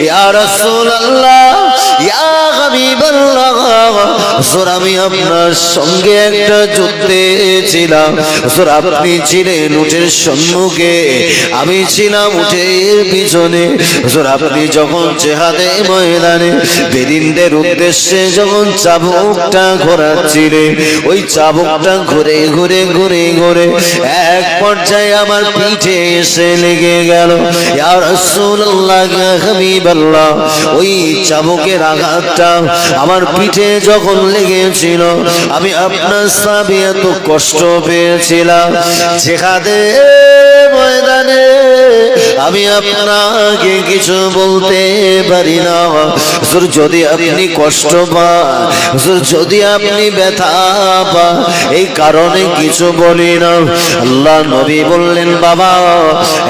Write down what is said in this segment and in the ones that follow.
ইয়া রাসূলুল্লাহ ইয়া হাবিবাল্লাহ, হুজুর আমি আপনার সঙ্গে একটা যুদ্ধে ছিলাম। হুজুর আপনি ছিলেন উটের সম্মুখে, আমি ছিলাম উটের পিছনে। হুজুর আপনি যখন জিহাদে ময়দানে বেদিনদের উদ্দেশ্যে যখন চাবুকটা ঘোরাচ্ছিলেন, ওই চাবুকটা ঘুরে ঘুরে ঘুরে ঘুরে এক পর্যায়ে আমার পিঠে এসে লেগে গেল। ইয়া রাসূলুল্লাহ ইয়া হাবিবাল্লাহ, ওই চাবুকের আঘাতটা আমার পিঠে যখন লেগেছিল, আমি আপনার সাহাবী এত কষ্ট পেয়েছিলাম। জিহাদে ময়দানে আমি আপনাকে কিছু বলতে পারি না। হুজুর যদি আপনি কষ্ট পান, হুজুর যদি আপনি ব্যথা পান, এই কারণে কিছু বলি না। আল্লাহ নবী বললেন, বাবা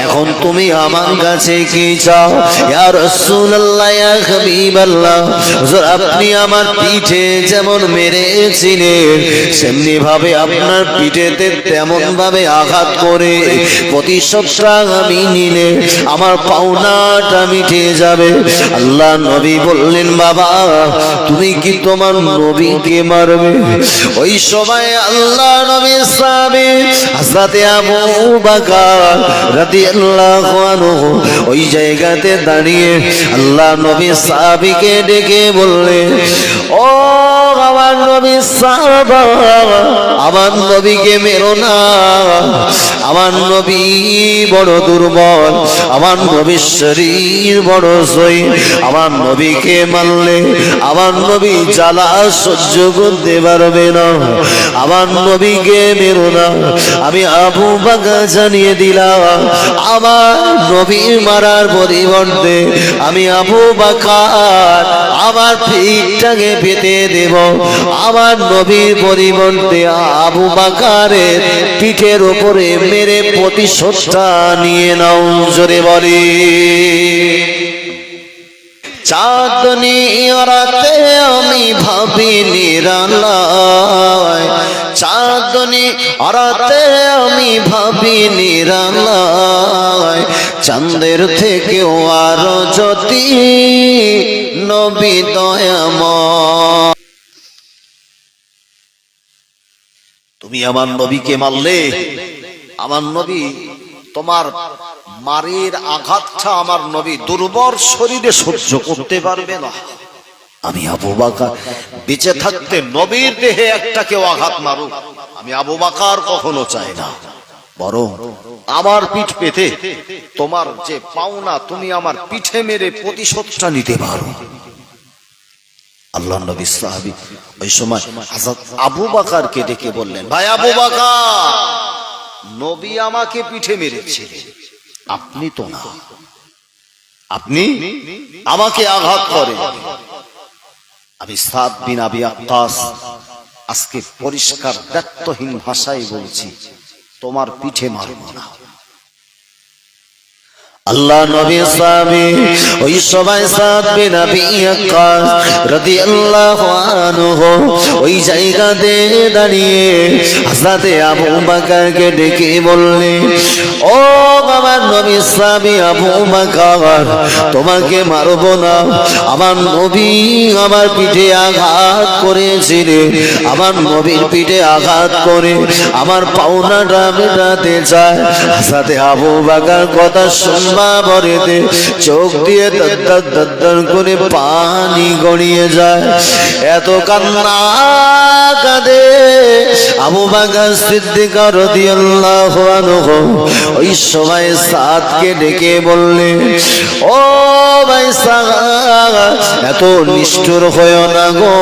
এখন তুমি আমার কাছে কি চাও? ইয়া রাসূলুল্লাহ ইয়া হাবিবাল্লাহ, হুজুর আপনি আমার পিঠে যেমন মেরেছিলেন, সেমনি ভাবে আপনার পিঠেতে তেমন ভাবে আঘাত করে প্রতিশোধটা আমি নিলে আমার পাওনাটা মিটে যাবে। আল্লাহ নবী বললেন, বাবা তুমি কি তোমার নবীকে মারবে? ওই সময় আল্লাহ নবীর সাহাবী হযরত আবু বকর রাদিয়াল্লাহু আনহু ওই জায়গাতে দাঁড়িয়ে আল্লাহ নবীর সাহাবীকে ডেকে বললেন, ও আমার নবীর সাহাবা, আমার নবীকে মেরো না, আমার নবী বড় দুর্বল, আমার নবীর শরীর বড় জয়ী, আমার নবীকে মারলে আমার নবী জ্বালা সহ্য করতে পারবে না, আমার নবীকে মেরো না। আমি আবু বকর জানিয়ে দিলাম, আমার নবী মারার পরিবর্তে আমি আবু বকর আমার পিঠটাকে পেতে দেব, আমার নবীর পরিবর্তে আবু বকরের পিঠের উপরে মেরে প্রতিশোধটা নিয়ে নাও। জোরে বলি চাঁদনি রাতে আমি ভাবি নিরালায়, চাঁদনি রাতে আমি ভাবি নিরালায়, চাঁদের থেকেও আরো জ্যোতি নবী দয়াময়। তুমি আমার নবীকে মারলে, আমার নবী তোমার মারির আঘাতটা আমার নবী দুর্বল শরীরে সহ্য করতে পারবে না। আমি আবু বকর বেঁচে থাকতে নবীর দেহে একটা কেউ আঘাত মারুক, আমি আবু বকর কখনো চাই না, বরং আমার পিঠ পেতে তোমার যে পাওনা তুমি আমার পিঠে মেরে প্রতিশোধটা নিতে পারো। আল্লাহ নবী সাহাবী ওই সময় হযরত আবু বকরকে ডেকে বললেন, ভাই আবু বকর, নবী আমাকে পিঠে মেরেছে, আপনি তো না, আপনি আমাকে আঘাত করেন। আমি সাদ বিন আবি ওয়াক্কাস আজকে পরিষ্কার দায়িত্বহীন ভাষায় বলছি, তোমার পিঠে মারব না। আল্লাহ নবী সাহাবী ওই সময় সাদ বিন আবি ওয়াক্কাস রাদিয়াল্লাহু আনহু ওই জায়গাতে দাঁড়িয়ে হযরত আবু বকরকে ডেকে বললেন, ও বাবা নবী সাহাবী আবু বকর, তোমাকে মারব না, আমার নবী আমার পিঠে আঘাত করেছিলেন, আমার নবীর পিঠে আঘাত করে আমার পাওনাটা মেটাতে চায়। হযরত আবু বকর কথা বরেতে চোখ দিয়ে দদ্দর দদ্দর করে পানি গড়িয়ে যায়, এত কান্না কাঁদে আবু বকর সিদ্দিক রাদিয়াল্লাহু আনহু। ওই সময় সাদকে ডেকে বললেন, ও ভাই সাদ, এত নিষ্ঠুর হয়ো না গো,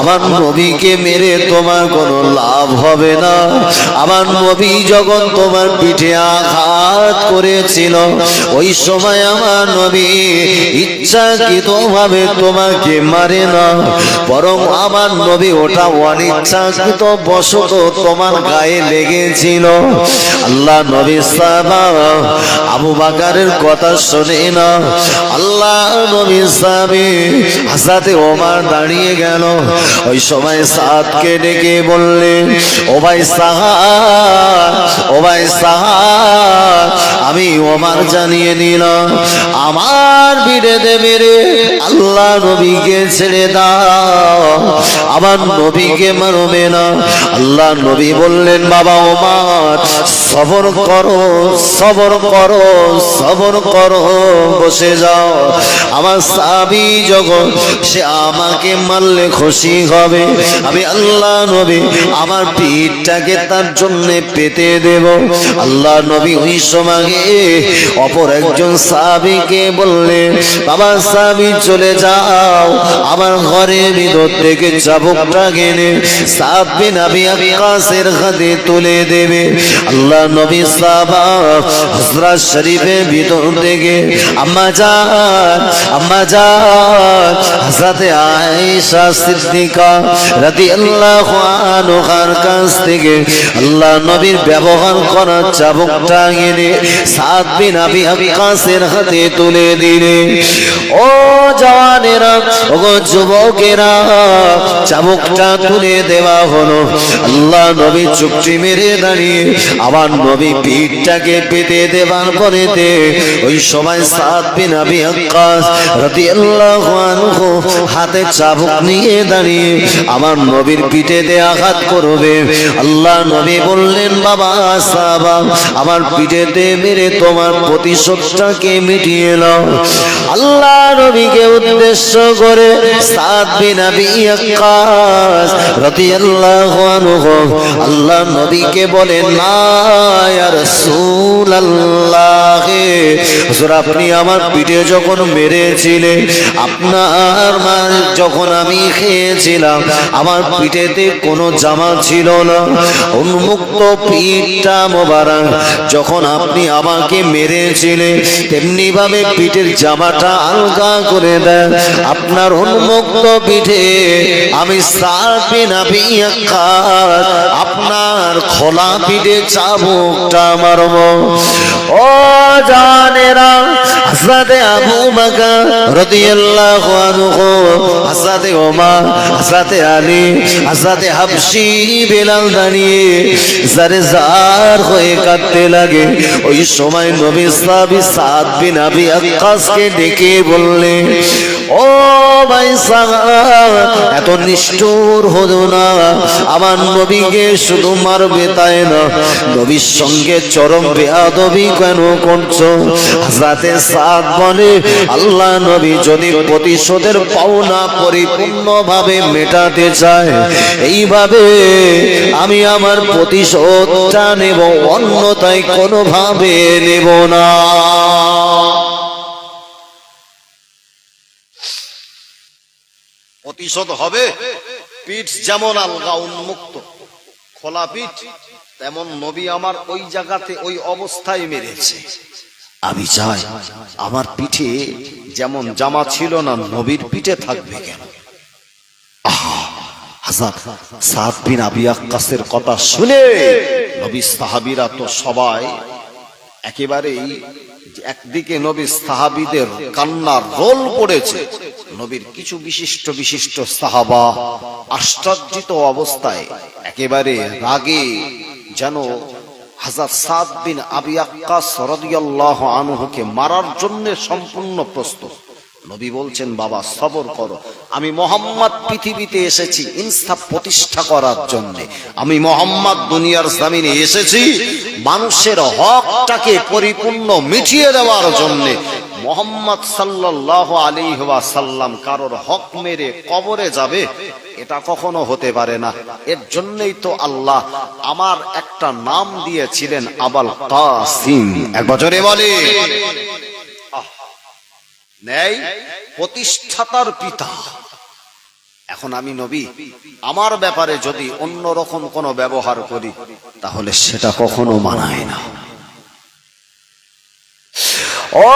আমার নবীকে মেরে তোমার কোনো লাভ হবে না। আমার নবী যখন তোমার পিঠে আঘাত করেছিল, ওই সময় আমার নবী ইচ্ছাকৃতভাবে তোমাকে মারে না, বরং আমার নবী ওটা অনিচ্ছাকৃত বশত তোমার গায়ে লেগেছিল। আল্লাহ নবী সাহাবা আবু বকরের কথা শুনে না, আল্লাহ নবীর সাহাবী হযরতে ওমর দাঁড়িয়ে গেল। ওই সময় সাদকে ডেকে বললেন, ও ভাই সাদ, ও ভাই সাদ, আমি ওমর জানিয়ে দিলাম আমার বিরুদ্ধে মেরে আল্লাহ নবীকে ছেড়ে দাও, আমার নবীকে মারবে না। আল্লাহ নবী বললেন, বাবা ওমর সবর করো, সবর করো, সবর করো, বসে যাও। আমার সাহাবী যখন সে আমাকে মারলে খুশি হবে, আমি আল্লাহ নবী আমার পিঠটাকে তার জন্য পেতে দেব। আল্লাহ নবী ওই সময় অপর একজন সাহাবীকে বললেন, বাবা সাহাবী চলে যাও, আমার ঘরের ভিতর থেকে চাবুকটা কিনে সাদ বিন আবি ওয়াক্কাসের হাতে তুলে দেবে। আল্লাহ নবী সাহাবা হুজরা শরীফের ভিতর থেকে আম্মা জান, আম্মা জান হযরতে আয়েশা সিদ্দিকা রাদিয়াল্লাহু আনহার কাছ থেকে আল্লাহ নবীর ব্যবহার করা চাবুকটা এনে সাদ বিন আবি ওয়াক্কাসের হাতে তুলে দিলে। ও জওয়ানেরা, ও যুবকেরা, চাবুকটা তুলে দেওয়া হলো। আল্লাহ নবী চুপটি মেরে দাঁড়িয়ে আমার নবী পিঠটাকে পেতে দেবার পরেতে ওই সময় সাদ বিন আবি ওয়াক্কাস রাদিয়াল্লাহু আনহু হাতে চাবুক নিয়ে দাঁড়িয়ে আমার নবীর পিঠেতে আঘাত করবে। আল্লাহ নবী বললেন, বাবা সাহাবা, আমার পিঠেতে মেরে তোমার প্রতিশোধটাকে মিটিয়ে নাও। আল্লাহ নবীকে উদ্দেশ্য করে সাদ বিন আবি ওয়াক্কাস রাদিয়াল্লাহু আনহু আল্লাহ নবীকে বলেন, না ইয়া রাসূলুল্লাহ, হুজুর আপনি আমার পিঠে যখন মেরেছিলেন, আপনার মার যখন আমি খেয়েছিলাম, আমার পিঠেতে কোনো জামা ছিল না, উন্মুক্ত পিঠটা মোবারক। যখন আপনি আমাকে মেরেছিলেন তেমনি ভাবে পিঠের জামাটা আলগা করে দেন। আপনার উন্মুক্ত পিঠে আমি সাদ বিন আবি ওয়াক্কাস আপনার খোলা পিঠে চাবুকটা মারব। ও জানেরা, হযরতে আবু বকর রাদিয়াল্লাহু আনহু, হযরতে ওমর, হযরতে আলী, হযরতে হাবশী বেলাল দাঁড়িয়ে জারে জার হয়ে কাঁদতে লাগে। ওই সময় নবী সাহাবী সাদ বিন আবি ওয়াক্কাসকে ডেকে বললেন, ও ভাই সাহাব, এত নিষ্ঠুর হলো না, আমার নবীকে শুধু মারবে তাই না, নবীর সঙ্গে চরম বেয়াদবি কেন করছো? হযরতে সাদ বলে, আল্লাহ নবী যদি প্রতিশোধের পাওনা পরিপূর্ণভাবে মেটাতে চায়, এইভাবে আমি আমার প্রতিশোধটা নেব, অন্যথায় কোনোভাবে নেব না। প্রতিশোধ হবে। পিঠ যেমন আলগা উন্মুক্ত খোলা পিঠ, তেমন নবী আমার ওই জায়গাতে ওই অবস্থায় মেরেছে। আমি চাই আমার পিঠে যেমন জামা ছিল না, নবীর পিঠে থাকবে কেন? হযরত সাদ বিন আবি ওয়াক্কাসের কথা শুনে নবী সাহাবীরা তো সবাই একেবারেই, একদিকে নবী সাহাবীদের কান্নার রোল পড়েছে, নবীর কিছু বিশিষ্ট বিশিষ্ট সাহাবা আশ্চর্যিত অবস্থায় একেবারে রাগে যেন হযরত সাদ বিন আবি ওয়াক্কাস রাদিয়াল্লাহু আনহুকে মারার জন্য সম্পূর্ণ প্রস্তুত। নবী বলছেন, বাবা সবর করো, আমি মুহাম্মদ পৃথিবীতে এসেছি ইনসাফ প্রতিষ্ঠা করার জন্য, আমি মুহাম্মদ দুনিয়ার জমিনে এসেছি মানুষের হকটাকে পরিপূর্ণ মিটিয়ে দেওয়ার জন্য। মুহাম্মদ সাল্লাল্লাহু আলাইহি ওয়াসাল্লাম কারোর হক মেরে কবরে যাবে, এটা কখনো হতে পারে না। এর জন্যই তো আল্লাহ আমার একটা নাম দিয়েছিলেন আবুল কাসিম। এক বছরে বলে নেই, প্রতিষ্ঠাতার পিতা। এখন আমি নবী, আমার ব্যাপারে যদি অন্য রকম কোনো ব্যবহার করি তাহলে সেটা কখনো মানায় না। ও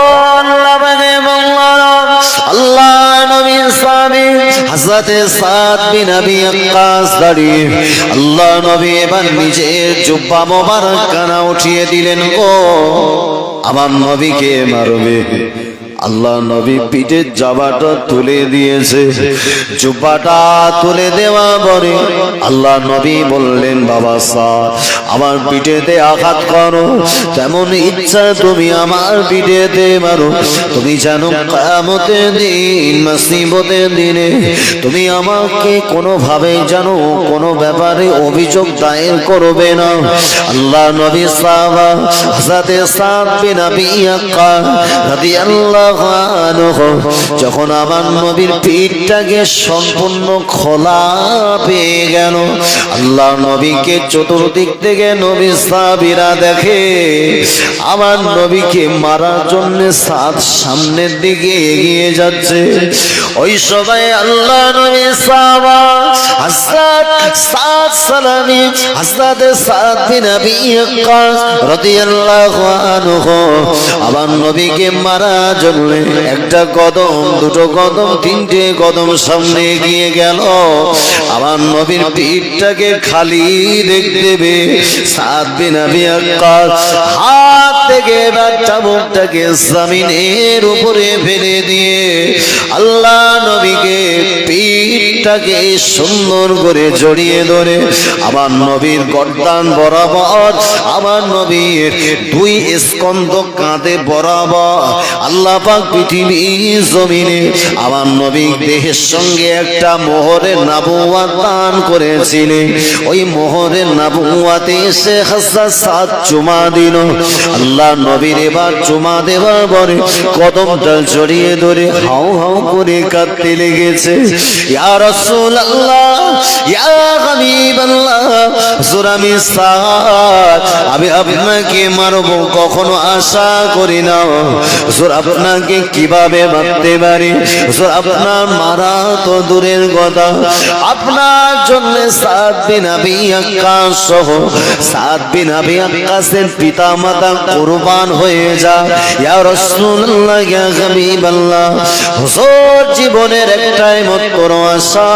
আল্লাহ নবী সাহাবী হযরতে সাদ বিন আবি ওয়াক্কাস দাঁড়িয়ে আল্লাহ নবী এবার নিজের জুব্বা মোবারক কানা উঠিয়ে দিলেন, ও আমার নবীকে মারবে, আল্লাহ নবী পিঠের জামাটা তুলে দিয়েছে। জুব্বাটা তুলে দেওয়া পরে আল্লাহ নবী বললেন, বাবা সাদ, আমার পিঠেতে আঘাত করো, তেমন ইচ্ছা তুমি আমার পিঠেতে মারো। তুমি জানো কিয়ামতের দিন, মুসিবতের দিনে তুমি আমাকে কোনোভাবে জানো কোনো ব্যাপারে অভিযোগ দায়ের করবে না। আল্লাহ নবী সাহাবা হযরতে সাদ বিন আবি ওয়াক্কাস রাদিয়াল্লাহু আনহু যখন আমার নবীর পিঠটাকে সম্পূর্ণ খোলা পেয়ে গেল, আল্লাহ নবীকে চতুর্দিক থেকে নবী সাহাবীরা দেখে আমার নবীকে মারার জন্য সাদ সামনের দিকে এগিয়ে যাচ্ছে। ওই সময় আল্লাহ নবী সাহাবা হযরত সাদ সালামি হযরত সাদ বিন আবি ওয়াক্কাস রাদিয়াল্লাহু আনহু আমার নবীকে মারার জন্য একটা কদম, দুটো কদম, তিনটে কদম সামনে এগিয়ে গেল। আমার নবীর পিঠটাকে খালি দেখতে পেয়ে সাদ বিন আবি ওয়াক্কাস হাত থেকে চাবুকটাকে জমিনের উপরে ফেলে দিয়ে আল্লাহ নবীকে পিঠটাকে সুন্দর করে জড়িয়ে ধরে আমার নবীর গর্দান বরাবর, আমার নবীর দুই স্কন্ধ কাঁধে বরাবর আল্লাহ পাক পৃথিবীর জমিনে আমার নবীর দেহের সঙ্গে একটা মোহরের নবুয়ত দান করেছিলেন। ওই মোহরের নবুয়তে এসে হযরত সাদ চুমা দিল। আল্লাহ নবীর এবার চুমা দেওয়ার পরে কদমটা জড়িয়ে ধরে হাউ হাউ করে কাঁদতে লেগেছে। ইয়া রাসূলুল্লাহ, ইয়া হাবিবাল্লাহ, হুজুর আমি সাদ, আমি আপনাকে মারবো কখনো আশা করি না। হুজুর আপনাকে কিভাবে মারতে পারি? হুজুর আপনার মারা তো দূরের কথা, আপনার জন্য সাদ বিন আবি ওয়াক্কাস সহ সাদ বিন আবি ওয়াক্কাসের পিতা মাতা কুরবান হয়ে যায়। ইয়া রাসূলুল্লাহ, ইয়া হাবিবাল্লাহ, হুজুর জীবনের একটাই মাত্র আশা,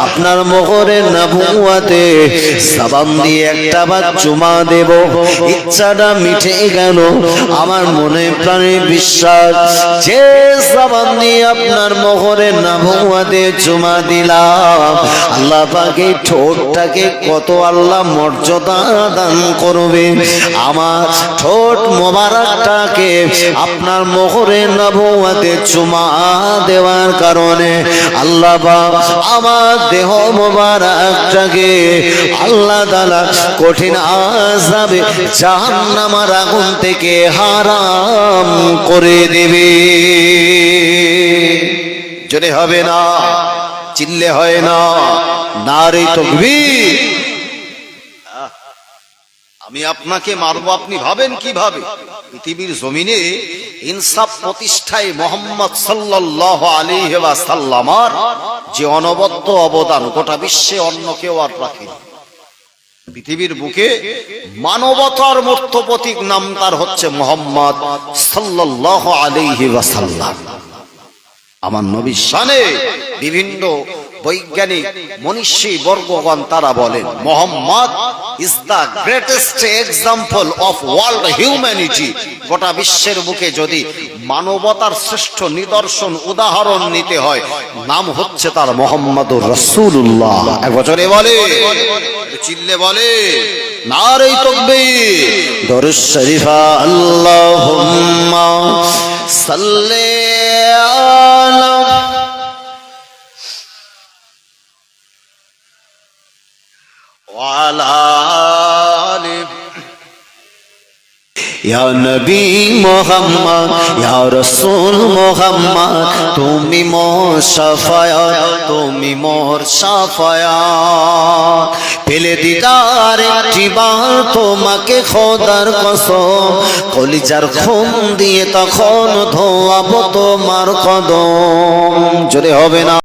আপনার মোহরের নবুয়তে সাবান দিয়ে একটা বার চুমা দেব, ইচ্ছাটা মিটে গেল। আমার মনে প্রাণে বিশ্বাস যে সাবান দিয়ে আপনার মোহরের নবুয়তে চুমা দিলাম, আল্লাহ পাকে ঠোঁটটাকে কত আল্লাহ মর্যাদা দান করবে। আমার ঠোঁট মোবারকটাকে আপনার মোহরের নবুয়তে চুমা দেওয়ার কারণে আল্লাহ পাক আমার দেহ মোবারকটাকে আল্লাহ তাআলা কঠিন আযাবে জাহান্নামের আগুন থেকে হারাম করে দেবে। জোরে হবে না, চিল্লে হয় না, নারে তাকবীর। আমি আপনাকে মারবো, আপনি ভাবেন কিভাবে? পৃথিবীর জমিনে ইনসাফ প্রতিষ্ঠায় মুহাম্মদ সাল্লাল্লাহু আলাইহি ওয়াসাল্লামের যে অনবদ্য অবদান গোটা বিশ্বে অন্য কেউ আর রাখেনি। পৃথিবীর বুকে মানবতার মূর্ত প্রতীক নাম তার হচ্ছে মুহাম্মদ সাল্লাল্লাহু আলাইহি ওয়াসাল্লাম। আমার নবীর শানে বিভিন্ন বৈজ্ঞানিক মনীষী বর্গগণ তারা বলেন Muhammad is the greatest example of world humanity. গোটা বিশ্বের বুকে যদি মানবতার শ্রেষ্ঠ নিদর্শন উদাহরণ নিতে হয়, নাম হচ্ছে তার মুহাম্মদুর রাসূলুল্লাহ। এক বছরে বলে, চিল্লে বলে, নারে তাকবীর। দরুদ শরীফ আল্লাহুম্মা সাল্লি আলা ইয়া নবী মুহাম্মদ, ইয়া রাসূল মুহাম্মদ, তুমি মোর শাফায়াত, তুমি মোর শাফায়াত। পেলে দিদার একটিবার তোমাকে খোদার কসম, কলিজার খুন দিয়ে তখন ধোয়াবো তোমার কদম। জোরে হবে না?